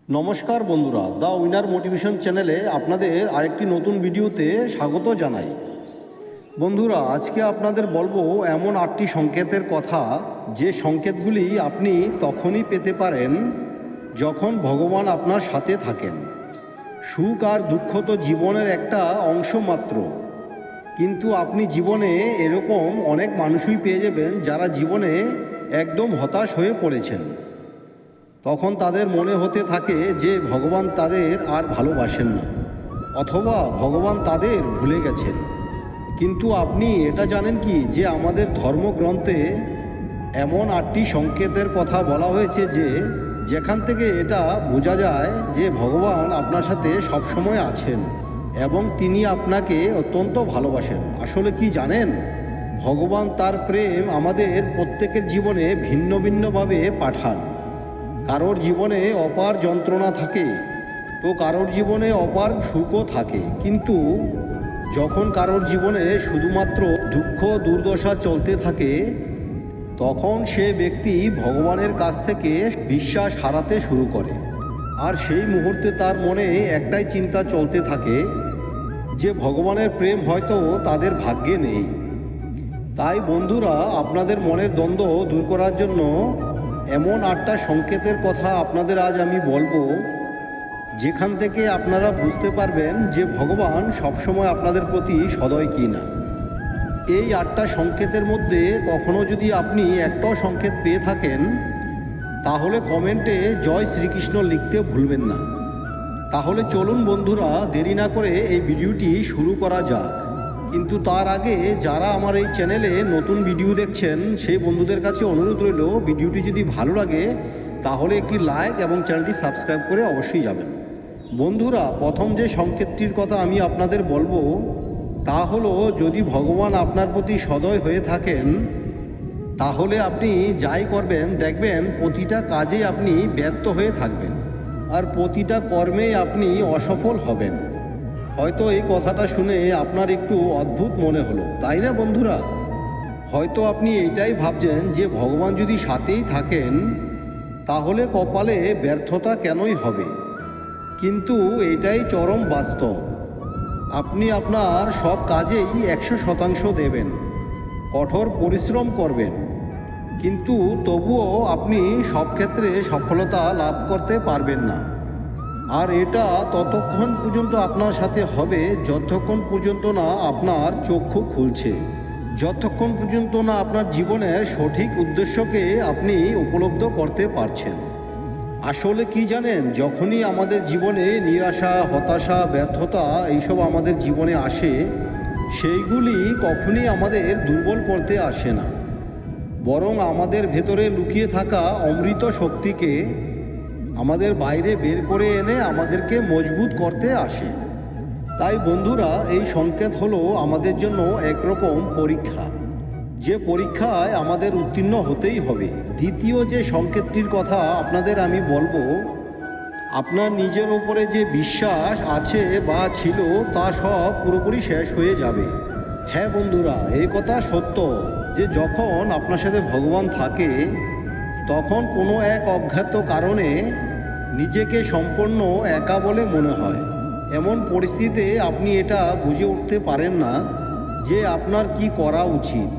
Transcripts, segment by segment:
নমস্কার বন্ধুরা, the winner motivation চ্যানেলে আপনাদের আরেকটি নতুন ভিডিওতে স্বাগত জানাই। বন্ধুরা, আজকে আপনাদের বলবো এমন 8টি সংকেতের কথা, যে সংকেতগুলি আপনি তখনই পেতে পারেন যখন ভগবান আপনার সাথে থাকেন। সুখ আর দুঃখ তো জীবনের একটা অংশ মাত্র, কিন্তু আপনি জীবনে এরকম অনেক মানুষই পেয়ে যাবেন যারা জীবনে একদম হতাশ হয়ে পড়েছেন। তখন তাদের মনে হতে থাকে যে ভগবান তাদের আর ভালোবাসেন না, অথবা ভগবান তাদের ভুলে গেছেন। কিন্তু আপনি এটা জানেন কি, যে আমাদের ধর্মগ্রন্থে এমন 8টি সংকেতের কথা বলা হয়েছে যে যেখান থেকে এটা বোঝা যায় যে ভগবান আপনার সাথে সবসময় আছেন এবং তিনি আপনাকে অত্যন্ত ভালোবাসেন। আসলে কি জানেন, ভগবান তার প্রেম আমাদের প্রত্যেকের জীবনে ভিন্ন ভিন্নভাবে পাঠান। কারোর জীবনে অপার যন্ত্রণা থাকে, তো কারোর জীবনে অপার সুখও থাকে। কিন্তু যখন কারোর জীবনে শুধুমাত্র দুঃখ দুর্দশা চলতে থাকে, তখন সে ব্যক্তি ভগবানের কাছ থেকে বিশ্বাস হারাতে শুরু করে। আর সেই মুহূর্তে তার মনে একটাই চিন্তা চলতে থাকে যে ভগবানের প্রেম হয়তো তাদের ভাগ্যে নেই। তাই বন্ধুরা, আপনাদের মনের দ্বন্দ্ব দূর করার জন্য এমন 8টা সংকেতের কথা আপনাদের আজ আমি বলবো, যেখান থেকে আপনারা বুঝতে পারবেন যে ভগবান সবসময় আপনাদের প্রতি সদয় কি না। এই 8টা সংকেতের মধ্যে কখনো যদি আপনি একটাও সংকেত পেয়ে থাকেন, তাহলে কমেন্টে জয় শ্রীকৃষ্ণ লিখতে ভুলবেন না। তাহলে চলুন বন্ধুরা, দেরি না করে এই ভিডিওটি শুরু করা যাক। কিন্তু তার আগে যারা আমার এই চ্যানেলে নতুন ভিডিও দেখছেন, সেই বন্ধুদের কাছে অনুরোধ রইল, ভিডিওটি যদি ভালো লাগে তাহলে একটি লাইক এবং চ্যানেলটি সাবস্ক্রাইব করে অবশ্যই যাবেন। বন্ধুরা, প্রথম যে সংকেতটির কথা আমি আপনাদের বলবো তা হলো, যদি ভগবান আপনার প্রতি সদয় হয়ে থাকেন, তাহলে আপনি যাই করবেন দেখবেন প্রতিটা কাজেই আপনি ব্যর্থ হয়ে থাকবেন আর প্রতিটা কর্মেই আপনি অসফল হবেন। হয়তো এই কথাটা শুনে আপনার একটু অদ্ভুত মনে হলো, তাই না বন্ধুরা? হয়তো আপনি এইটাই ভাবছেন যে ভগবান যদি সাথেই থাকেন তাহলে কপালে ব্যর্থতা কেনই হবে। কিন্তু এটাই চরম বাস্তব। আপনি আপনার সব কাজেই 100% দেবেন, কঠোর পরিশ্রম করবেন, কিন্তু তবুও আপনি সব ক্ষেত্রে সফলতা লাভ করতে পারবেন না। আর এটা ততক্ষণ পর্যন্ত আপনার সাথে হবে যতক্ষণ পর্যন্ত না আপনার চক্ষু খুলছে, যতক্ষণ পর্যন্ত না আপনার জীবনের সঠিক উদ্দেশ্যকে আপনি উপলব্ধ করতে পারছেন। আসলে কি জানেন, যখনই আমাদের জীবনে নিরাশা, হতাশা, ব্যর্থতা এইসব আমাদের জীবনে আসে, সেইগুলি কখনই আমাদের দুর্বল করতে আসে না, বরং আমাদের ভেতরে লুকিয়ে থাকা অমৃত শক্তিকে আমাদের বাইরে বের করে এনে আমাদেরকে মজবুত করতে আসে। তাই বন্ধুরা, এই সংকেত হলো আমাদের জন্য একরকম পরীক্ষা, যে পরীক্ষায় আমাদের উত্তীর্ণ হতেই হবে। দ্বিতীয় যে সংকেতটির কথা আপনাদের আমি বলবো, আপনার নিজের ওপরে যে বিশ্বাস আছে বা ছিল তা সব পুরোপুরি শেষ হয়ে যাবে। হ্যাঁ বন্ধুরা, এই কথা সত্য যে যখন আপনার সাথে ভগবান থাকে, তখন কোনো এক অজ্ঞাত কারণে নিজেকে সম্পূর্ণ একা বলে মনে হয়। এমন পরিস্থিতিতে আপনি এটা বুঝে উঠতে পারেন না যে আপনার কি করা উচিত,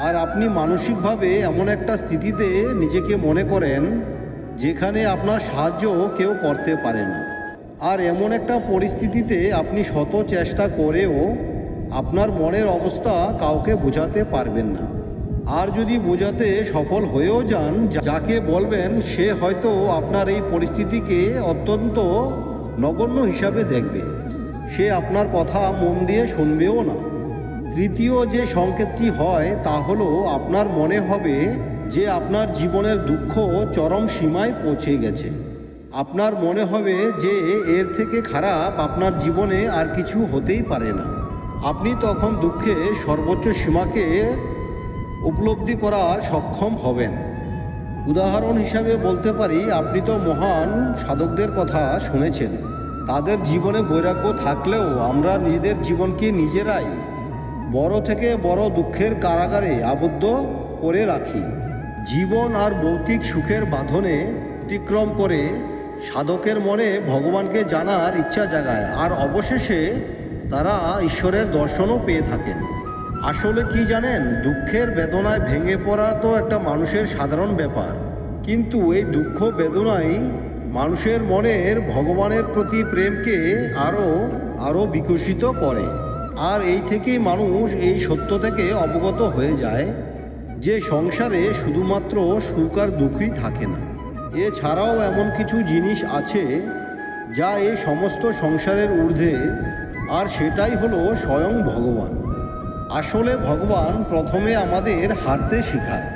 আর আপনি মানসিকভাবে এমন একটা স্থিতিতে নিজেকে মনে করেন যেখানে আপনার সাহায্য কেউ করতে পারে না। আর এমন একটা পরিস্থিতিতে আপনি শত চেষ্টা করেও আপনার মনের অবস্থা কাউকে বোঝাতে পারবেন না। আর যদি বোঝাতে সফল হয়েও যান, যাকে বলবেন সে হয়তো আপনার এই পরিস্থিতিকে অত্যন্ত নগণ্য হিসাবে দেখবে, সে আপনার কথা মন দিয়ে শুনবেও না। তৃতীয় যে সংকেতটি হয় তা হলো, আপনার মনে হবে যে আপনার জীবনের দুঃখ চরম সীমায় পৌঁছে গেছে। আপনার মনে হবে যে এর থেকে খারাপ আপনার জীবনে আর কিছু হতেই পারে না। আপনি তখন দুঃখে সর্বোচ্চ সীমাকে উপলব্ধি করার সক্ষম হবেন। উদাহরণ হিসাবে বলতে পারি, আপনি তো মহান সাধকদের কথা শুনেছেন। তাদের জীবনে বৈরাগ্য থাকলেও আমরা নিজেদের জীবনকে নিজেরাই বড় থেকে বড় দুঃখের কারাগারে আবদ্ধ করে রাখি। জীবন আর ভৌতিক সুখের বাঁধনে অতিক্রম করে সাধকের মনে ভগবানকে জানার ইচ্ছা জাগায়, আর অবশেষে তারা ঈশ্বরের দর্শনও পেয়ে থাকেন। আসলে কি জানেন, দুঃখের বেদনায় ভেঙে পড়া তো একটা মানুষের সাধারণ ব্যাপার, কিন্তু এই দুঃখ বেদনাই মানুষের মনের ভগবানের প্রতি প্রেমকে আরও বিকশিত করে। আর এই থেকেই মানুষ এই সত্য থেকে অবগত হয়ে যায় যে সংসারে শুধুমাত্র সুখ আর দুঃখই থাকে না, এছাড়াও এমন কিছু জিনিস আছে যা এই সমস্ত সংসারের ঊর্ধ্বে, আর সেটাই হলো স্বয়ং ভগবান। আসলে ভগবান প্রথমে আমাদের হারতে শেখায়,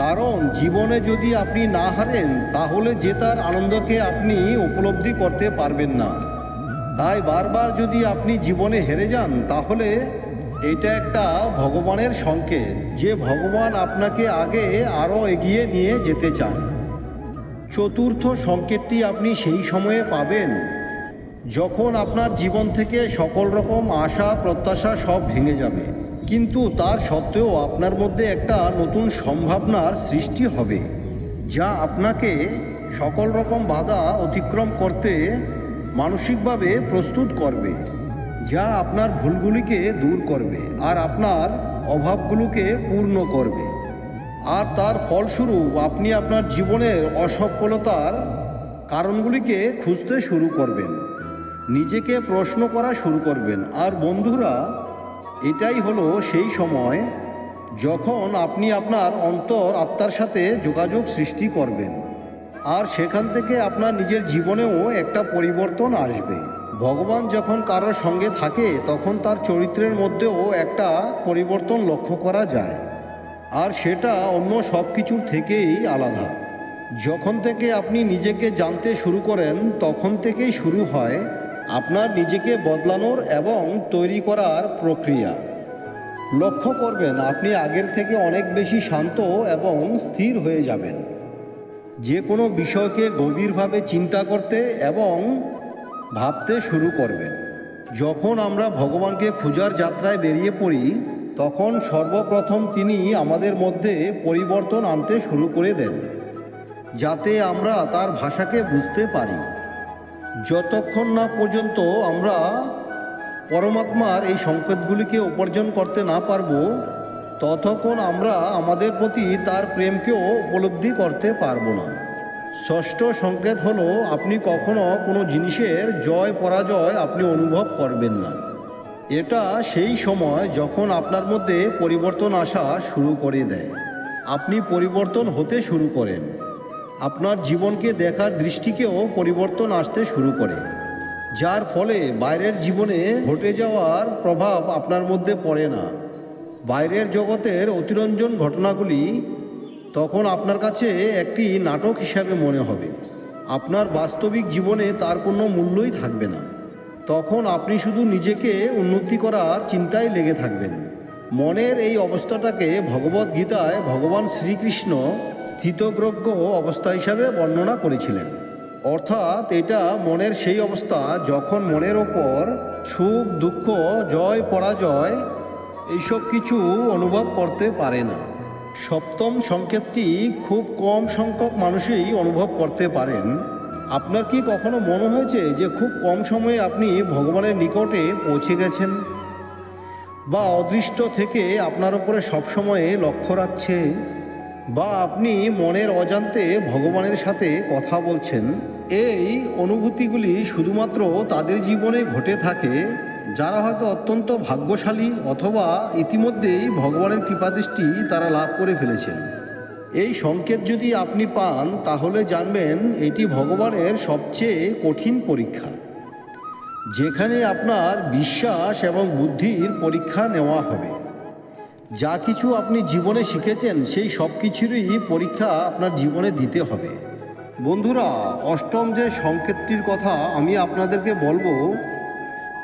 কারণ জীবনে যদি আপনি না হারেন তাহলে জেতার আনন্দকে আপনি উপলব্ধি করতে পারবেন না। তাই বারবার যদি আপনি জীবনে হেরে যান তাহলে এটা একটা ভগবানের সংকেত যে ভগবান আপনাকে আগে আরও এগিয়ে নিয়ে যেতে চান। চতুর্থ সংকেতটি আপনি সেই সময়ে পাবেন যখন আপনার জীবন থেকে সকল রকম আশা প্রত্যাশা সব ভেঙে যাবে, কিন্তু তার সত্ত্বেও আপনার মধ্যে একটা নতুন সম্ভাবনার সৃষ্টি হবে যা আপনাকে সকল রকম বাধা অতিক্রম করতে মানসিকভাবে প্রস্তুত করবে, যা আপনার ভুলগুলিকে দূর করবে আর আপনার অভাবগুলোকে পূর্ণ করবে। আর তার ফলস্বরূপ আপনি আপনার জীবনের অসফলতার কারণগুলিকে খুঁজতে শুরু করবেন, নিজেকে প্রশ্ন করা শুরু করবেন। আর বন্ধুরা, এটাই হলো সেই সময় যখন আপনি আপনার অন্তর আত্মার সাথে যোগাযোগ সৃষ্টি করবেন, আর সেখান থেকে আপনার নিজের জীবনেও একটা পরিবর্তন আসবে। ভগবান যখন কারোর সঙ্গে থাকে তখন তার চরিত্রের মধ্যেও একটা পরিবর্তন লক্ষ্য করা যায়, আর সেটা অন্য সব কিছুর থেকেই আলাদা। যখন থেকে আপনি নিজেকে জানতে শুরু করেন তখন থেকেই শুরু হয় আপনার নিজেকে বদলানোর এবং তৈরি করার প্রক্রিয়া। লক্ষ্য করবেন আপনি আগের থেকে অনেক বেশি শান্ত এবং স্থির হয়ে যাবেন, যে কোনো বিষয়কে গভীরভাবে চিন্তা করতে এবং ভাবতে শুরু করবেন। যখন আমরা ভগবানকে খোঁজার যাত্রায় বেরিয়ে পড়ি তখন সর্বপ্রথম তিনি আমাদের মধ্যে পরিবর্তন আনতে শুরু করে দেন, যাতে আমরা তার ভাষাকে বুঝতে পারি। যতক্ষণ না পর্যন্ত আমরা পরমাত্মার এই সংকেতগুলিকে উপার্জন করতে না পারব ততক্ষণ আমরা আমাদের প্রতি তার প্রেমকেও উপলব্ধি করতে পারবো না। ষষ্ঠ সংকেত হলো আপনি কখনো কোনো জিনিসের জয় পরাজয় আপনি অনুভব করবেন না। এটা সেই সময় যখন আপনার মধ্যে পরিবর্তন আসা শুরু করে দেয়, আপনি পরিবর্তন হতে শুরু করেন, আপনার জীবনকে দেখার দৃষ্টিকেও পরিবর্তন আসতে শুরু করে, যার ফলে বাইরের জীবনে ঘটে যাওয়ার প্রভাব আপনার মধ্যে পড়ে না। বাইরের জগতের অতিরঞ্জন ঘটনাগুলি তখন আপনার কাছে একটি নাটক হিসাবে মনে হবে, আপনার বাস্তবিক জীবনে তার কোনো মূল্যই থাকবে না। তখন আপনি শুধু নিজেকে উন্নতি করার চিন্তায় লেগে থাকবেন। মনের এই অবস্থাটাকে ভগবদ্গীতায় ভগবান শ্রীকৃষ্ণ স্থিতপ্রজ্ঞ অবস্থা হিসাবে বর্ণনা করেছিলেন। অর্থাৎ এটা মনের সেই অবস্থা যখন মনের ওপর সুখ দুঃখ জয় পরাজয় এইসব কিছু অনুভব করতে পারে না। সপ্তম সংকেতটি খুব কম সংখ্যক মানুষই অনুভব করতে পারেন। আপনার কি কখনো মনে হয়েছে যে খুব কম সময়ে আপনি ভগবানের নিকটে পৌঁছে গেছেন, বা অদৃষ্ট থেকে আপনার উপরে সবসময় লক্ষ্য রাখছে, বা আপনি মনের অজান্তে ভগবানের সাথে কথা বলছেন? এই অনুভূতিগুলি শুধুমাত্র তাদের জীবনে ঘটে থাকে যারা হয়তো অত্যন্ত ভাগ্যশালী অথবা ইতিমধ্যেই ভগবানের কৃপাদৃষ্টি তারা লাভ করে ফেলেছেন। এই সংকেত যদি আপনি পান তাহলে জানবেন এটি ভগবানের সবচেয়ে কঠিন পরীক্ষা, যেখানে আপনার বিশ্বাস এবং বুদ্ধির পরীক্ষা নেওয়া হবে। যা কিছু আপনি জীবনে শিখেছেন সেই সব কিছুরই পরীক্ষা আপনার জীবনে দিতে হবে। বন্ধুরা, অষ্টম যে সংকেতটির কথা আমি আপনাদেরকে বলবো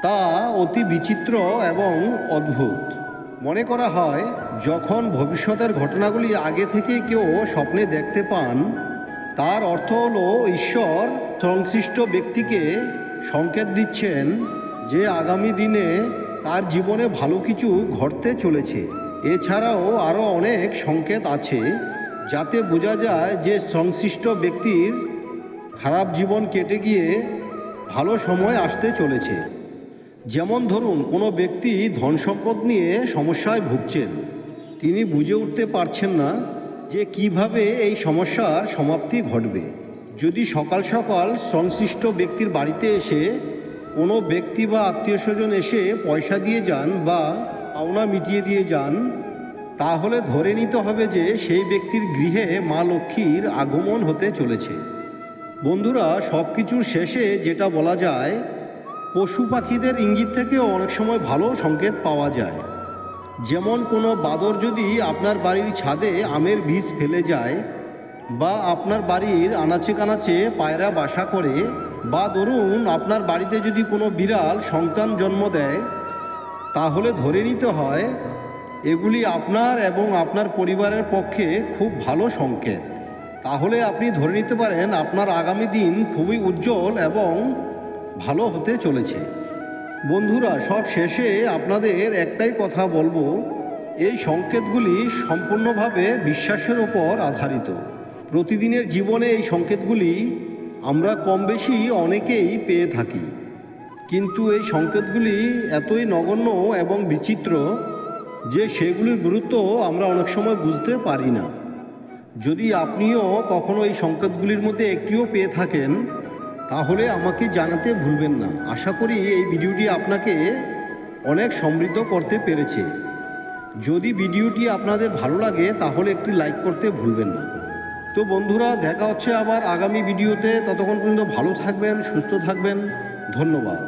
তা অতি বিচিত্র এবং অদ্ভুত। মনে করা হয় যখন ভবিষ্যতের ঘটনাগুলি আগে থেকে কেউ স্বপ্নে দেখতে পান তার অর্থ হলো ঈশ্বর সংশ্লিষ্ট ব্যক্তিকে সংকেত দিচ্ছেন যে আগামী দিনে তার জীবনে ভালো কিছু ঘটতে চলেছে। এছাড়াও আরও অনেক সংকেত আছে যাতে বোঝা যায় যে সংশ্লিষ্ট ব্যক্তির খারাপ জীবন কেটে গিয়ে ভালো সময় আসতে চলেছে। যেমন ধরুন, কোনো ব্যক্তি ধন সম্পদ নিয়ে সমস্যায় ভুগছেন। তিনি বুঝে উঠতে পারছেন না যে কিভাবে এই সমস্যার সমাপ্তি ঘটবে। যদি সকাল সকাল সংশ্লিষ্ট ব্যক্তির বাড়িতে এসে কোনো ব্যক্তি বা আত্মীয়স্বজন এসে পয়সা দিয়ে যান বা পাওনা মিটিয়ে দিয়ে যান, তাহলে ধরে নিতে হবে যে সেই ব্যক্তির গৃহে মা লক্ষ্মীর আগমন হতে চলেছে। বন্ধুরা, সব কিছুর শেষে যেটা বলা যায়, পশু পাখিদের ইঙ্গিত থেকেও অনেক সময় ভালো সংকেত পাওয়া যায়। যেমন কোনো বাদর যদি আপনার বাড়ির ছাদে আমের বীজ ফেলে যায়, বা আপনার বাড়ির আনাচে কানাচে পায়রা বাসা করে, বা ধরুন আপনার বাড়িতে যদি কোনো বিড়াল সন্তান জন্ম দেয়, তাহলে ধরে নিতে হয় এগুলি আপনার এবং আপনার পরিবারের পক্ষে খুব ভালো সংকেত। তাহলে আপনি ধরে নিতে পারেন আপনার আগামী দিন খুবই উজ্জ্বল এবং ভালো হতে চলেছে। বন্ধুরা, সব শেষে আপনাদের একটাই কথা বলবো, এই সংকেতগুলি সম্পূর্ণভাবে বিশ্বাসের ওপর আধারিত। প্রতিদিনের জীবনে এই সংকেতগুলি আমরা কম বেশি অনেকেই পেয়ে থাকি, কিন্তু এই সংকেতগুলি এতই নগণ্য এবং বিচিত্র যে সেগুলির গুরুত্ব আমরা অনেক সময় বুঝতে পারি না। যদি আপনিও কখনো এই সংকেতগুলির মধ্যে একটিও পেয়ে থাকেন, তাহলে আমাকে জানাতে ভুলবেন না। আশা করি এই ভিডিওটি আপনাকে অনেক সমৃদ্ধ করতে পেরেছে। যদি ভিডিওটি আপনাদের ভালো লাগে তাহলে একটি লাইক করতে ভুলবেন না। তো বন্ধুরা, দেখা হচ্ছে আবার আগামী ভিডিওতে। ততক্ষণ পর্যন্ত ভালো থাকবেন, সুস্থ থাকবেন। ধন্যবাদ।